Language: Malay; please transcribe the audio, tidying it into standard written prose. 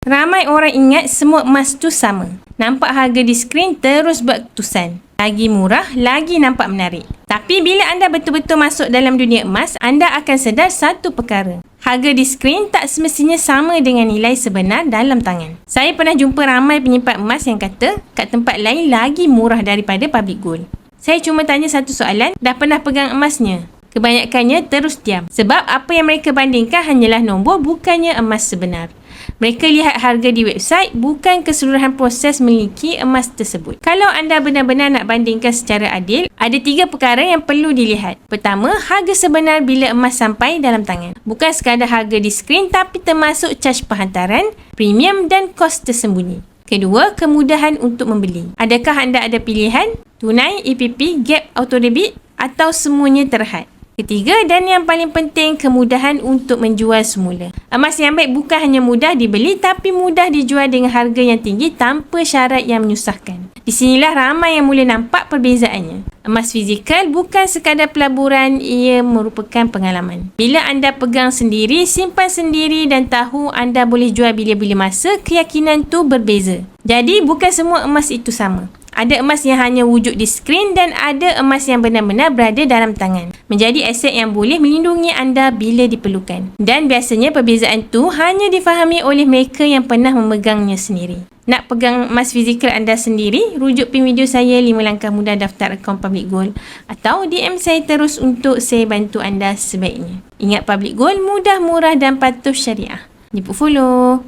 Ramai orang ingat semua emas tu sama. Nampak harga di skrin terus buat keputusan. Lagi murah, lagi nampak menarik. Tapi bila anda betul-betul masuk dalam dunia emas, anda akan sedar satu perkara. Harga di skrin tak semestinya sama dengan nilai sebenar dalam tangan. Saya pernah jumpa ramai penyimpan emas yang kata kat tempat lain lagi murah daripada public gold. Saya cuma tanya satu soalan, dah pernah pegang emasnya? Kebanyakannya terus diam. Sebab apa yang mereka bandingkan hanyalah nombor, bukannya emas sebenar. Mereka lihat harga di website, bukan keseluruhan proses memiliki emas tersebut. Kalau anda benar-benar nak bandingkan secara adil, ada 3 perkara yang perlu dilihat. Pertama, harga sebenar bila emas sampai dalam tangan. Bukan sekadar harga di skrin, tapi termasuk caj perhantaran, premium dan kos tersembunyi. Kedua, kemudahan untuk membeli. Adakah anda ada pilihan? Tunai, EPP, Gap, Auto Debit atau semuanya terhad? Ketiga dan yang paling penting, kemudahan untuk menjual semula. Emas yang baik bukan hanya mudah dibeli tapi mudah dijual dengan harga yang tinggi tanpa syarat yang menyusahkan. Di sinilah ramai yang mula nampak perbezaannya. Emas fizikal bukan sekadar pelaburan, ia merupakan pengalaman. Bila anda pegang sendiri, simpan sendiri dan tahu anda boleh jual bila-bila masa, keyakinan tu berbeza. Jadi bukan semua emas itu sama. Ada emas yang hanya wujud di skrin dan ada emas yang benar-benar berada dalam tangan. Menjadi aset yang boleh melindungi anda bila diperlukan. Dan biasanya perbezaan tu hanya difahami oleh mereka yang pernah memegangnya sendiri. Nak pegang emas fizikal anda sendiri? Rujuk pin video saya 5 langkah mudah daftar akaun Public Gold. Atau DM saya terus untuk saya bantu anda sebaiknya. Ingat Public Gold mudah, murah dan patuh syariah. Jemput follow.